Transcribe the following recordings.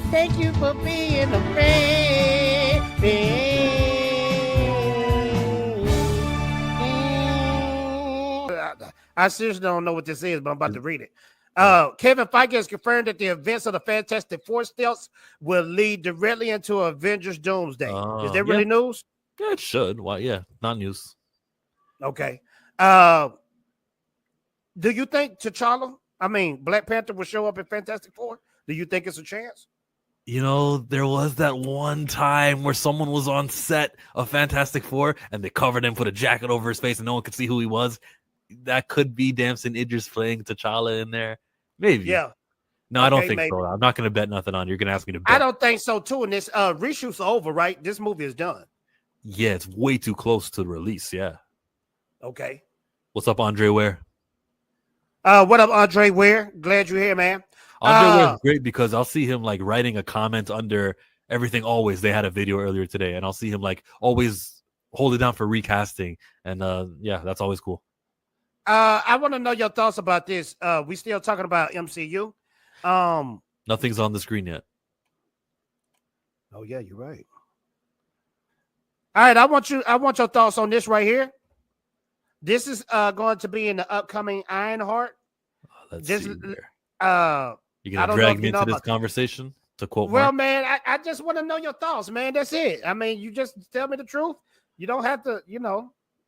Thank you for being a friend. I seriously don't know what this is, but I'm about to read it. Kevin Feige has confirmed that the events of the Fantastic Four stilts will lead directly into Avengers Doomsday. Is that really news? Yeah, it should. Why? Yeah, not news. Okay. Do you think Black Panther will show up in Fantastic Four? Do you think it's a chance? You know, there was that one time where someone was on set of Fantastic Four and they covered him, put a jacket over his face, and no one could see who he was. That could be Damson Idris playing T'Challa in there. Maybe. Yeah. No, I don't think so. I'm not going to bet nothing on. You're going to ask me to bet. I don't think so, too. And this reshoot's over, right? This movie is done. Yeah, it's way too close to the release. Yeah. Okay. What's up, Andre Ware? What up, Andre Ware? Glad you're here, man. Andre Ware's great because I'll see him like writing a comment under Everything Always. They had a video earlier today, and I'll see him like always hold it down for recasting. And yeah, that's always cool. I want to know your thoughts about this. We still talking about MCU. Nothing's on the screen yet. Oh yeah, you're right. All right, I want your thoughts on this right here. This is going to be in the upcoming Ironheart. Let's see here. You gonna drag me into this conversation? To quote Mark? Man, I just want to know your thoughts, man. That's it. I mean, you just tell me the truth. You don't have to,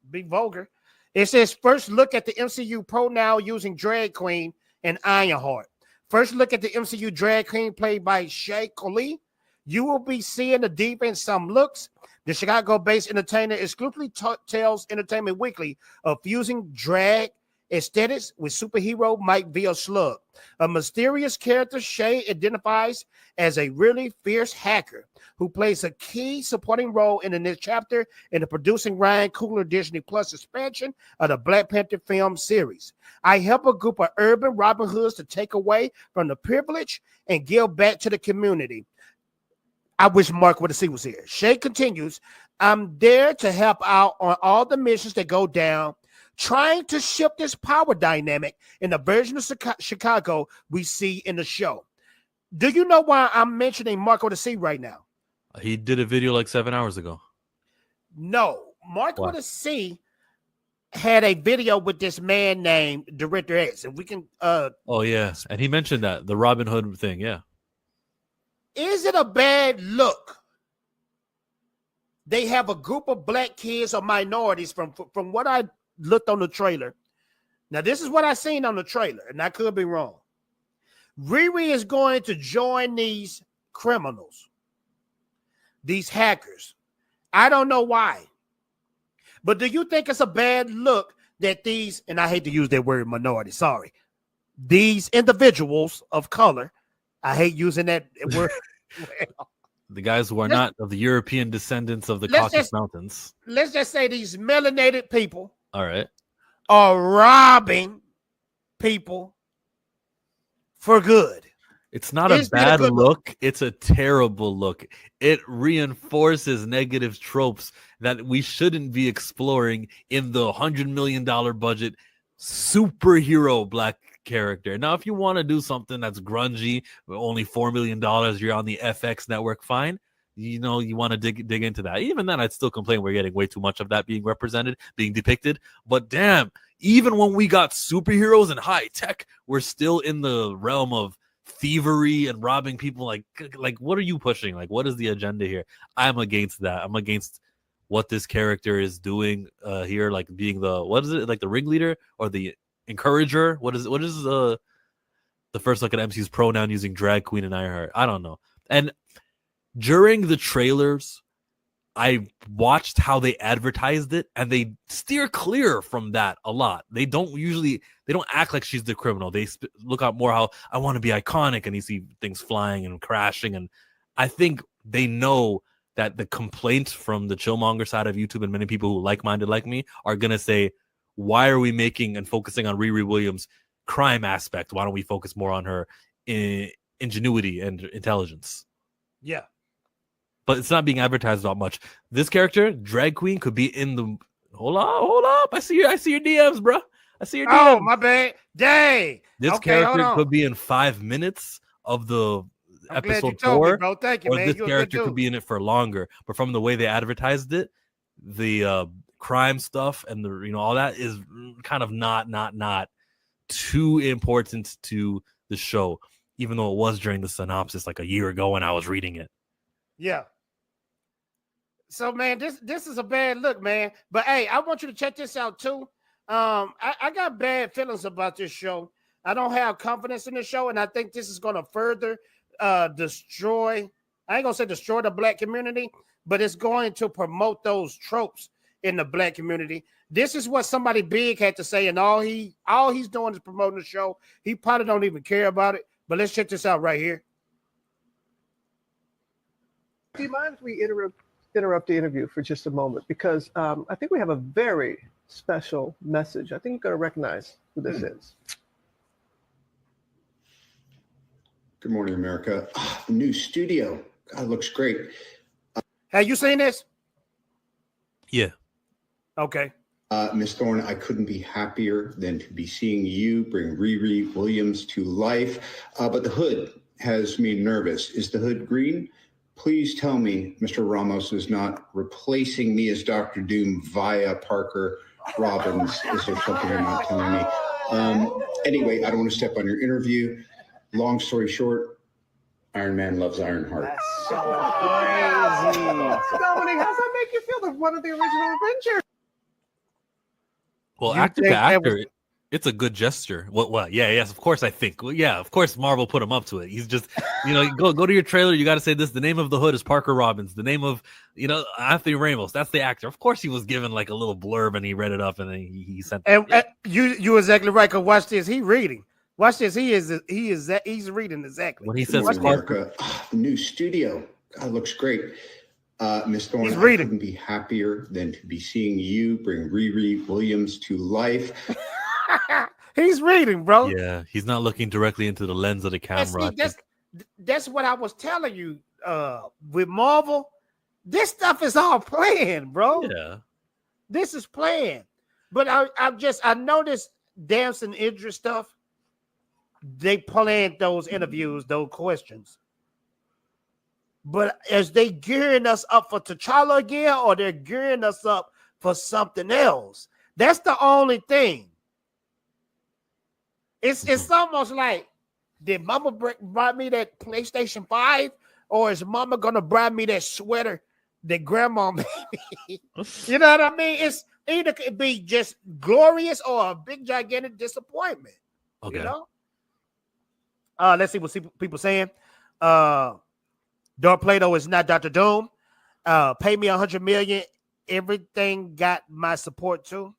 be vulgar. It says, first look at the MCU pronoun using drag queen and Ironheart. First look at the MCU drag queen played by Shay Coley. You will be seeing the deep in some looks. The Chicago-based entertainer exclusively tells Entertainment Weekly of fusing drag aesthetics with superhero Mike Via Slug. A mysterious character, Shay identifies as a really fierce hacker who plays a key supporting role in the next chapter in the producing Ryan Coogler Disney Plus expansion of the Black Panther film series. I help a group of urban Robin Hoods to take away from the privilege and give back to the community. I wish Mark would have seen was here. Shay continues, I'm there to help out on all the missions that go down, trying to shift this power dynamic in the version of Chicago we see in the show. Do you know why I'm mentioning Marco to see right now? He did a video like 7 hours ago. No, Marco to see had a video with this man named Director X, and we can. Oh yeah, and he mentioned that the Robin Hood thing. Yeah. Is it a bad look? They have a group of black kids or minorities from what I looked on the trailer. Now, this is what I seen on the trailer, and I could be wrong. Riri is going to join these criminals, these hackers. I don't know why. But do you think it's a bad look that these, and I hate to use that word minority, sorry, these individuals of color, I hate using that word. The guys who are not of the European descendants of the Caucasus Mountains. Let's just say these melanated people. All right. Are robbing people for good. It's not a bad look. It's a terrible look. It reinforces negative tropes that we shouldn't be exploring in the $100 million budget superhero black character. Now, if you want to do something that's grungy with only $4 million, you're on the FX network, fine. You want to dig into that. Even then, I'd still complain we're getting way too much of that being represented, being depicted. But damn, even when we got superheroes and high tech, we're still in the realm of thievery and robbing people. Like what are you pushing? Like, what is the agenda here? I'm against that. I'm against what this character is doing here, like being the, what is it, like the ringleader or the encourager? What is the first look at MCU's pronoun using drag queen and Ironheart? I don't know. And during the trailers, I watched how they advertised it, and they steer clear from that a lot. They don't act like she's the criminal. They look out more how I want to be iconic, and you see things flying and crashing. And I think they know that the complaints from the chillmonger side of YouTube and many people who like-minded like me are going to say, why are we making and focusing on Riri Williams' crime aspect? Why don't we focus more on her ingenuity and intelligence? Yeah. But it's not being advertised about much. This character, drag queen, could be in the. Hold up! I see your DMs, bro. I see your DMs. Oh, my bad. Dang. This character could be in 5 minutes of the I'm glad you episode told me, 4, bro. Thank you, or man. this You're a good character could dude. be in it for longer. But from the way they advertised it, the crime stuff and the all that is kind of not too important to the show, even though it was during the synopsis like a year ago when I was reading it. Yeah. So, man, this is a bad look, man. But hey, I want you to check this out too. I got bad feelings about this show. I don't have confidence in the show, and I think this is going to further destroy. I ain't gonna say destroy the black community, but it's going to promote those tropes in the black community. This is what somebody big had to say, and all he's doing is promoting the show. He probably don't even care about it. But let's check this out right here. Do you mind if we interrupt the interview for just a moment? Because I think we have a very special message. I think you're going to recognize who this is. Good morning, America. The new studio. God, it looks great. Have you seen this? Yeah. Okay. Miss Thorne, I couldn't be happier than to be seeing you bring Riri Williams to life. But the hood has me nervous. Is the hood green? Please tell me Mr. Ramos is not replacing me as Dr. Doom via Parker Robbins. Is there something you're not telling me? Anyway, I don't want to step on your interview. Long story short, Iron Man loves Ironheart. That's so crazy. Dominic, how's that make you feel? They're one of the original Avengers. Well, You actor to think that actor, was- it's a good gesture. What? Yeah, yes, of course. I think. Well, yeah, of course. Marvel put him up to it. He's just, go to your trailer. You got to say this. The name of the hood is Parker Robbins. The name of, Anthony Ramos. That's the actor. Of course, he was given like a little blurb and he read it up and then he sent. And you exactly right. Cause watch this. He reading. Watch this. He's reading exactly. When he Good says morning, Parker, America. The new studio. God, it looks great. Miss Thorne, He's I reading. couldn't be happier than to be seeing you bring Riri Williams to life. He's reading, bro. yeah, he's not looking directly into the lens of the And camera. see, that's what I was telling you. With Marvel, this stuff is all planned, bro. Yeah, This is planned. But I noticed Damson Idris stuff. They planned those interviews, those questions. But as they gearing us up for T'Challa again, or they're gearing us up for something else, that's the only thing. It's almost like, did Mama buy me that PlayStation 5, or is Mama gonna buy me that sweater that Grandma made me? You know what I mean? It's either could be just glorious or a big gigantic disappointment. okay. You know? Let's see what people saying. Dark Plato is not Dr. Doom. Pay me $100 million. Everything got my support too.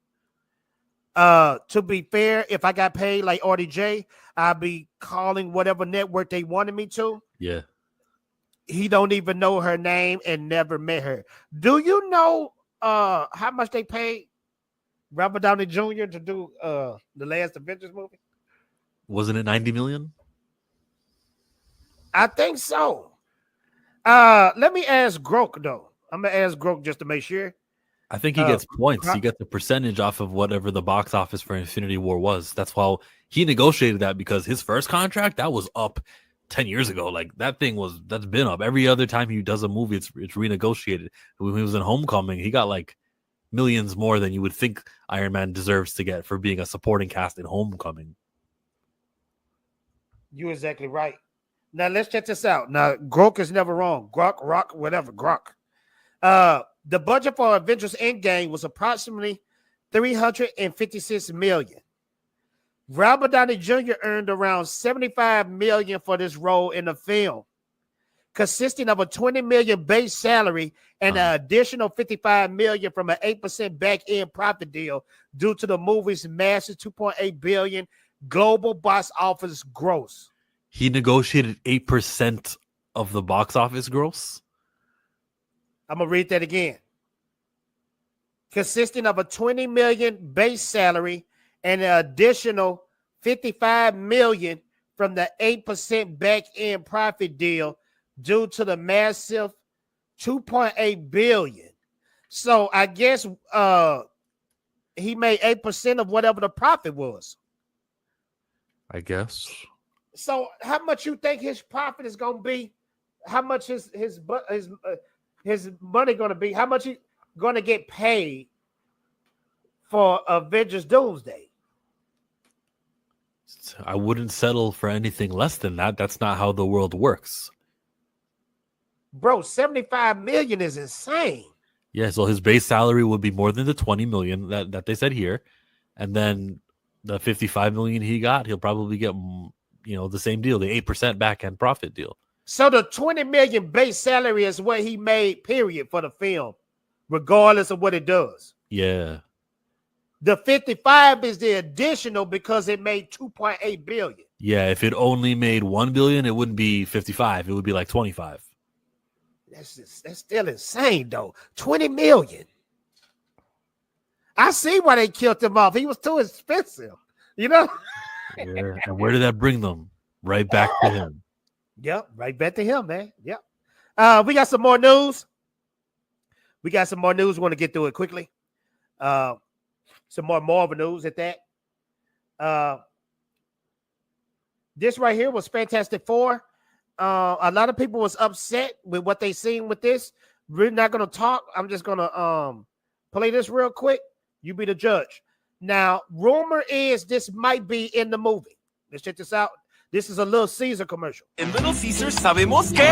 To be fair, if I got paid like RDJ, I'd be calling whatever network they wanted me to. Yeah, He don't even know her name and never met her. Do you know how much they paid Robert Downey Jr. to do the last Avengers movie? wasn't it 90 million? I think so. Let me ask Grok though. I'm gonna ask Grok just to make sure. I think he gets points. He gets a percentage off of whatever the box office for Infinity War was. That's why he negotiated that, because his first contract that was up 10 years ago. Like that's been up. Every other time he does a movie, it's renegotiated. When he was in Homecoming, he got like millions more than you would think Iron Man deserves to get for being a supporting cast in Homecoming. You're exactly right. Now let's check this out. Now Grok is never wrong. Grok, whatever. Grok. The budget for Avengers Endgame was approximately $356 million. Robert Downey Jr. earned around $75 million for this role in the film, consisting of a $20 million base salary and an additional $55 million from an 8% back-end profit deal due to the movie's massive $2.8 billion global box office gross. He negotiated 8% of the box office gross. I'm going to read that again. Consisting of a $20 million base salary and an additional $55 million from the 8% back-end profit deal due to the massive $2.8 billion. So I guess he made 8% of whatever the profit was. I guess. So how much you think his profit is gonna be? How much his money gonna be? How much he gonna get paid for Avengers Doomsday? I wouldn't settle for anything less than that. That's not how the world works. Bro, 75 million is insane. Yeah, so his base salary would be more than the 20 million that they said here. And then the 55 million he got, he'll probably get, the same deal, the 8% back end profit deal. So the 20 million base salary is what he made, period, for the film, regardless of what it does. Yeah. The 55 is the additional because it made 2.8 billion. Yeah, if it only made 1 billion, it wouldn't be 55. It would be like 25. That's still insane, though. 20 million. I see why they killed him off. He was too expensive, Yeah. And where did that bring them? Right back to him. Yep, right back to him, man. Yep. We got some more news. We want to get through it quickly. Some more Marvel news at that. This right here was Fantastic Four. A lot of people was upset with what they seen with this. We're not going to talk. I'm just going to play this real quick. You be the judge. Now, rumor is this might be in the movie. Let's check this out. This is a Little Caesar commercial. En Little Caesars sabemos que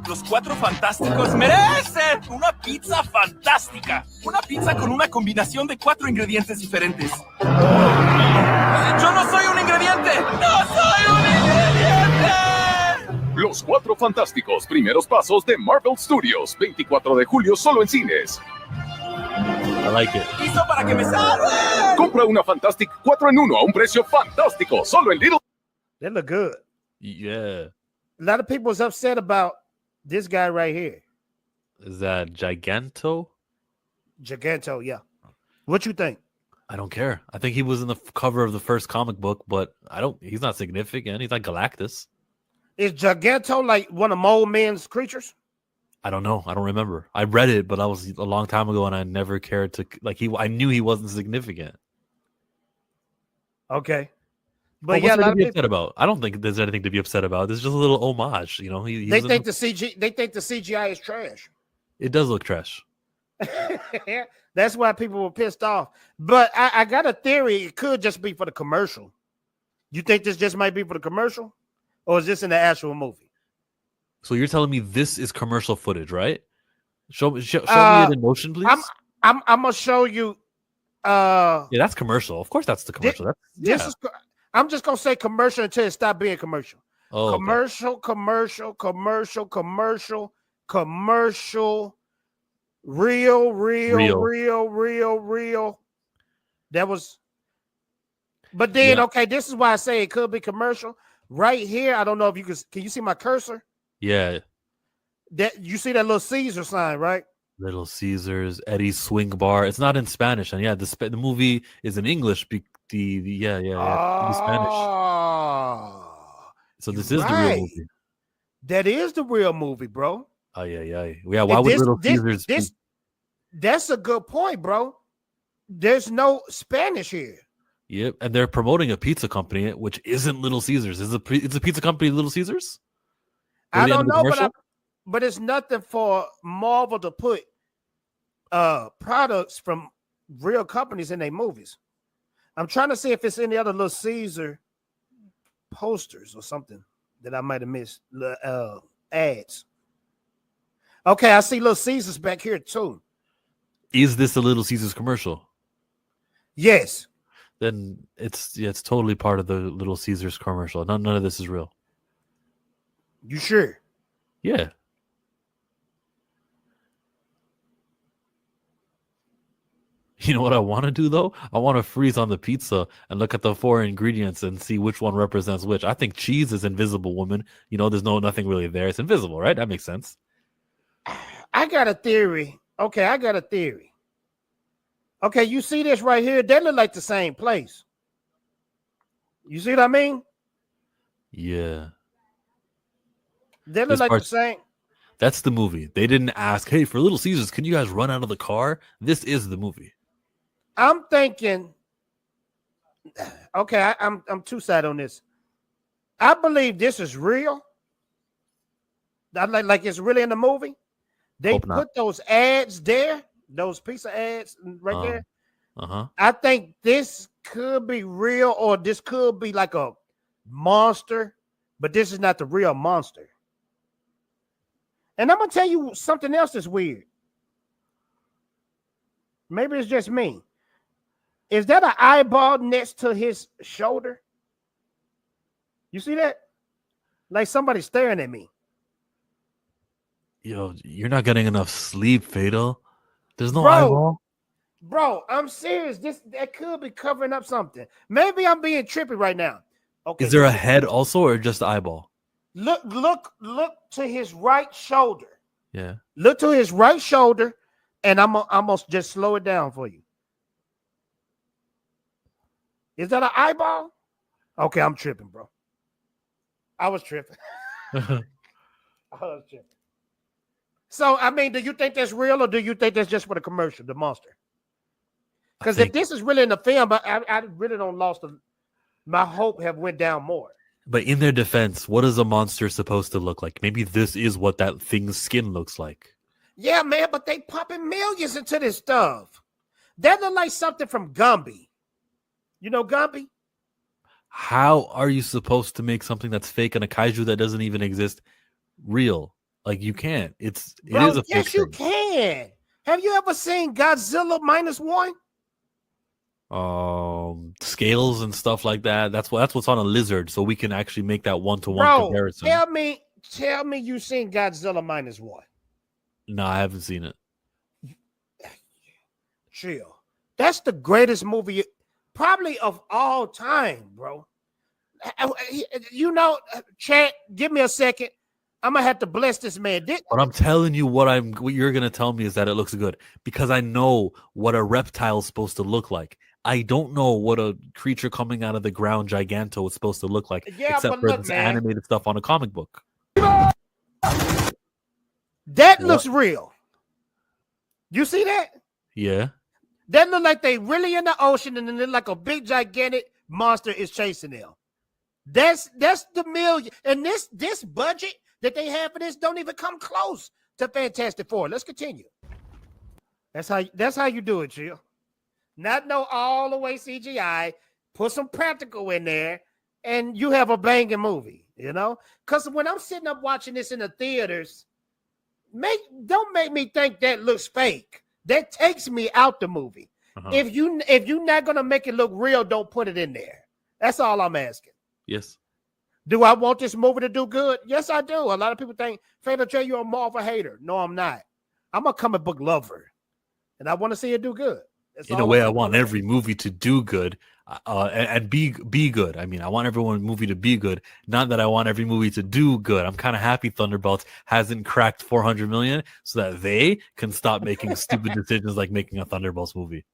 los Cuatro Fantásticos merecen una pizza fantástica. Una pizza con una combinación de 4 ingredientes diferentes. Yo no soy un ingrediente. ¡No soy un ingrediente! Los Cuatro Fantásticos, primeros pasos de Marvel Studios, 24 de julio solo en cines. I like it. ¡Listo para que me salven! Compra una Fantastic 4 en 1 a un precio fantástico, solo en Little. They look good. Yeah. A lot of people was upset about this guy right here. Is that Giganto? Giganto, yeah. What you think? I don't care. I think he was in the cover of the first comic book, but he's not significant. He's like Galactus. Is Giganto like one of Mole Man's creatures? I don't know. I don't remember. I read it, but that was a long time ago, and I never cared to I knew he wasn't significant. Okay. But yeah, a lot of people upset about. I don't think there's anything to be upset about. It's just a little homage, They think the CGI is trash. It does look trash. That's why people were pissed off. But I got a theory. It could just be for the commercial. You think this just might be for the commercial, or is this in the actual movie? So you're telling me this is commercial footage, right? Show me it in motion, please. I'm gonna show you. Yeah, that's commercial. Of course, that's the commercial. This is. I'm just gonna say commercial until it stop being commercial. Oh, commercial. Real. That was. But then, okay, this is why I say it could be commercial. Right here, I don't know if you can you see my cursor? Yeah. That you see that little Caesar sign, right? Little Caesars, Eddie's Swing Bar. It's not in Spanish, and the movie is in English. In Spanish. So this is the real movie. That is the real movie, bro. Oh yeah. Why would Little Caesars? That's a good point, bro. There's no Spanish here. Yep, and they're promoting a pizza company, which isn't Little Caesars. It's a pizza company, Little Caesars. I don't know, but it's nothing for Marvel to put products from real companies in their movies. I'm trying to see if it's any other Little Caesar posters or something that I might have missed. Ads. Okay, I see Little Caesars back here too. Is this a Little Caesars commercial? Yes. Then it's totally part of the Little Caesars commercial. None of this is real. You sure? Yeah. You know what I want to do, though? I want to freeze on the pizza and look at the 4 ingredients and see which one represents which. I think cheese is invisible, woman. There's nothing really there. It's invisible, right? That makes sense. I got a theory. Okay, I got a theory. Okay, you see this right here? They look like the same place. You see what I mean? Yeah. They look like the same. That's the movie. They didn't ask, hey, for Little Caesars, can you guys run out of the car? This is the movie. I'm thinking, okay, I'm two-sided on this. I believe this is real. Like it's really in the movie. They Hope not. put those ads there, those piece of ads right there. Uh-huh. I think this could be real, or this could be like a monster, but this is not the real monster. And I'm gonna tell you something else that's weird. Maybe it's just me. Is that an eyeball next to his shoulder? You see that? Like somebody staring at me. Yo, you're not getting enough sleep, Fatal. There's no Bro. eyeball. Bro, I'm serious. That could be covering up something. Maybe I'm being trippy right now. Okay. Is there a head also, or just the eyeball? Look to his right shoulder. Yeah. Look to his right shoulder, and I'm gonna just slow it down for you. Is that an eyeball? Okay, I'm tripping, bro. I was tripping. I was tripping. So, I mean, do you think that's real, or do you think that's just for the commercial, the monster? Because if this is really in the film, I really don't lost my hope have went down more. But in their defense, what is a monster supposed to look like? Maybe this is what that thing's skin looks like. Yeah, man, but they pumping millions into this stuff. That look like something from Gumby. You know Gumby? How are you supposed to make something that's fake and a kaiju that doesn't even exist real? Like, you can't. It is a fake yes, you thing. can. Have you ever seen Godzilla -1? Scales and stuff like that. That's what's on a lizard, so we can actually make that one-to-one comparison. Tell me you seen Godzilla -1. No, I haven't seen it. Chill. That's the greatest movie probably of all time, bro. You know, chat, give me a second. I'm gonna have to bless this man. But I'm telling you what you're gonna tell me is that it looks good, because I know what a reptile is supposed to look like. I don't know what a creature coming out of the ground Giganto is supposed to look like, except for this animated stuff on a comic book. That looks real. You see that? Yeah. That look like they really in the ocean, and then like a big gigantic monster is chasing them. That's the million. And this budget that they have for this don't even come close to Fantastic Four. Let's continue. That's how you do it, Chill. Not no all the way CGI. Put some practical in there, and you have a banging movie. You know, because when I'm sitting up watching this in the theaters, don't make me think that looks fake. That takes me out the movie. Uh-huh. If you're not gonna make it look real, don't put it in there. That's all I'm asking. Yes. Do I want this movie to do good? Yes, I do. A lot of people think, Fatal J, you're a Marvel hater. No, I'm not. I'm a comic book lover, and I want to see it do good. In a way, I want every movie to do good and be good. I mean, I want every movie to be good. Not that I want every movie to do good. I'm kind of happy Thunderbolts hasn't cracked 400 million so that they can stop making stupid decisions like making a Thunderbolts movie.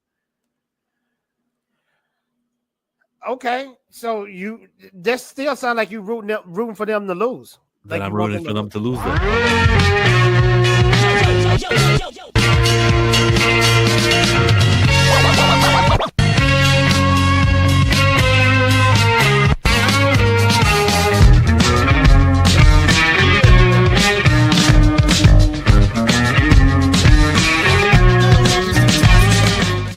Okay, so that still sound like you rooting for them to lose. Then I'm rooting for them to lose.